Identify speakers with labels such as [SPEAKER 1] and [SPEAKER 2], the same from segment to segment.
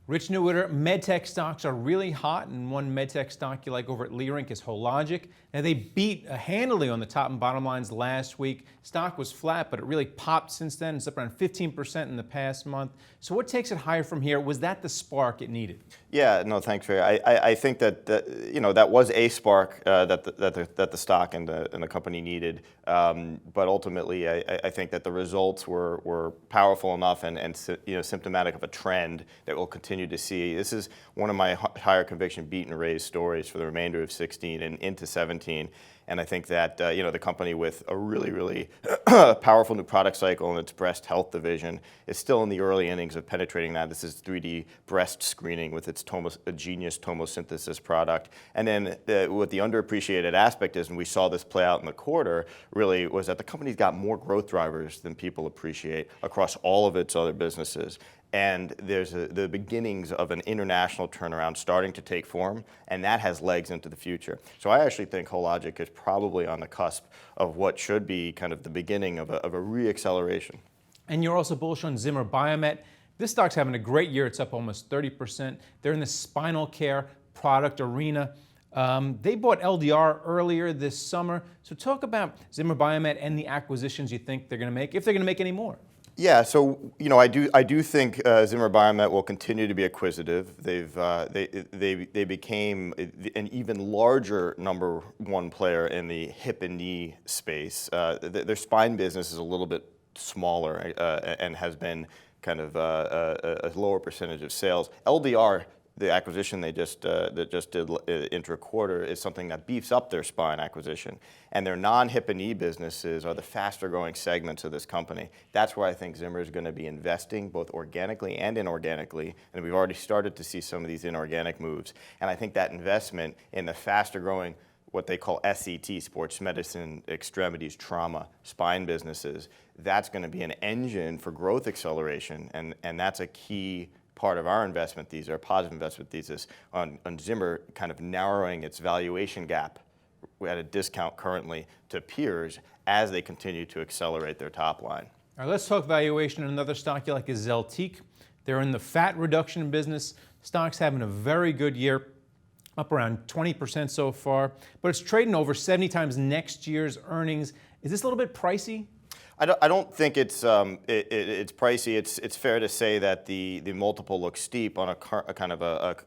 [SPEAKER 1] Rich Newitter, medtech stocks are really hot, and one medtech stock you like over at Leerink is Hologic. Now, they beat handily on the top and bottom lines last week. Stock was flat, but it really popped since then. It's up around 15% in the past month. So what takes it higher from here? Was that the spark it needed?
[SPEAKER 2] Yeah, no, thanks, Ray. I think that that was a spark that the stock and the company needed. But ultimately, I think that the results were powerful enough and symptomatic of a trend that we'll continue to see. This is one of my higher conviction beat and raise stories for the remainder of 16 and into 17. And I think that the company with a really powerful new product cycle in its breast health division is still in the early innings of penetrating that. This is 3D breast screening with its Genius tomosynthesis product. And then what the underappreciated aspect is, and we saw this play out in the quarter, really was that the company's got more growth drivers than people appreciate across all of its other businesses. And there's the beginnings of an international turnaround starting to take form, and that has legs into the future. So I actually think Hologic is probably on the cusp of what should be kind of the beginning of a re-acceleration.
[SPEAKER 1] And you're also bullish on Zimmer Biomet. This stock's having a great year. It's up almost 30%. They're in the spinal care product arena. They bought LDR earlier this summer. So talk about Zimmer Biomet and the acquisitions you think they're going to make, if they're going to make any more.
[SPEAKER 2] Yeah, so I do think Zimmer Biomet will continue to be acquisitive. They became an even larger number one player in the hip and knee space. Their spine business is a little bit smaller and has been kind of a lower percentage of sales. LDR, the acquisition they just did intra-quarter, is something that beefs up their spine acquisition. And their non-hip and knee businesses are the faster growing segments of this company. That's where I think Zimmer is going to be investing both organically and inorganically. And we've already started to see some of these inorganic moves. And I think that investment in the faster growing, what they call SET, sports medicine, extremities, trauma, spine businesses, that's going to be an engine for growth acceleration. And that's a key part of our investment thesis, our positive investment thesis on Zimmer kind of narrowing its valuation gap at a discount currently to peers as they continue to accelerate their top line.
[SPEAKER 1] All right, let's talk valuation. Another stock you like is Zeltiq. They're in the fat reduction business. Stock's having a very good year, up around 20% so far, but it's trading over 70 times next year's earnings. Is this a little bit pricey?
[SPEAKER 2] I don't think it's pricey. It's fair to say that the multiple looks steep on a kind of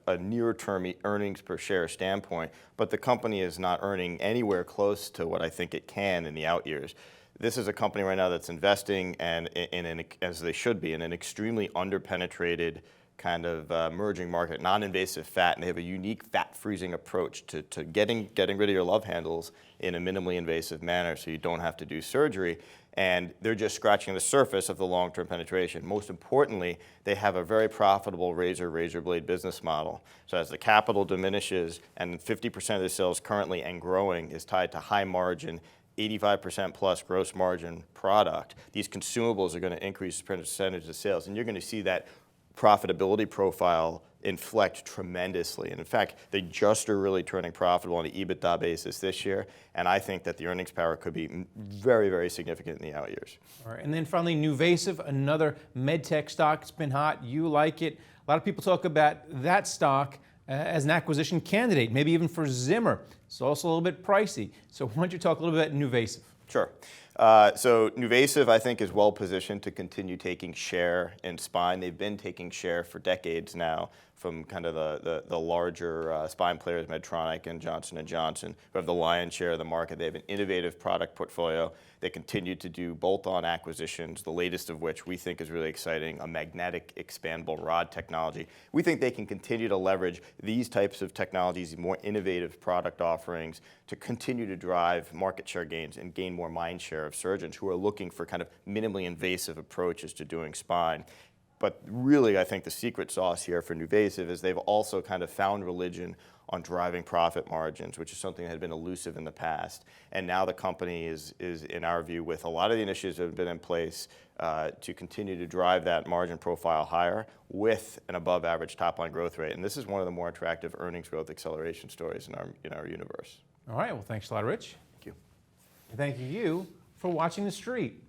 [SPEAKER 2] a near-term earnings per share standpoint, but the company is not earning anywhere close to what I think it can in the out years. This is a company right now that's investing as they should be, in an extremely underpenetrated kind of emerging market, non-invasive fat, and they have a unique fat freezing approach to getting rid of your love handles in a minimally invasive manner so you don't have to do surgery. And they're just scratching the surface of the long-term penetration. Most importantly, they have a very profitable razor blade business model. So as the capital diminishes and 50% of the sales currently and growing is tied to high margin, 85% plus gross margin product, these consumables are going to increase the percentage of sales. And you're going to see that profitability profile inflect tremendously. And in fact, they just are really turning profitable on an EBITDA basis this year. And I think that the earnings power could be very, very significant in the out years.
[SPEAKER 1] All right, and then finally, NuVasive, another medtech stock. It's been hot. You like it. A lot of people talk about that stock as an acquisition candidate, maybe even for Zimmer. It's also a little bit pricey. So why don't you talk a little bit about NuVasive?
[SPEAKER 2] Sure. So NuVasive, I think, is well positioned to continue taking share in spine. They've been taking share for decades now from kind of the larger spine players, Medtronic and Johnson & Johnson, who have the lion's share of the market. They have an innovative product portfolio. They continue to do bolt-on acquisitions, the latest of which we think is really exciting, a magnetic expandable rod technology. We think they can continue to leverage these types of technologies, more innovative product offerings, to continue to drive market share gains and gain more mind share of surgeons who are looking for kind of minimally invasive approaches to doing spine. But really, I think the secret sauce here for NuVasive is they've also kind of found religion on driving profit margins, which is something that had been elusive in the past. And now the company is in our view, with a lot of the initiatives that have been in place to continue to drive that margin profile higher with an above average top line growth rate. And this is one of the more attractive earnings growth acceleration stories in our universe.
[SPEAKER 1] All right, well, thanks a lot, Rich.
[SPEAKER 2] Thank you.
[SPEAKER 1] And thank you for watching The Street.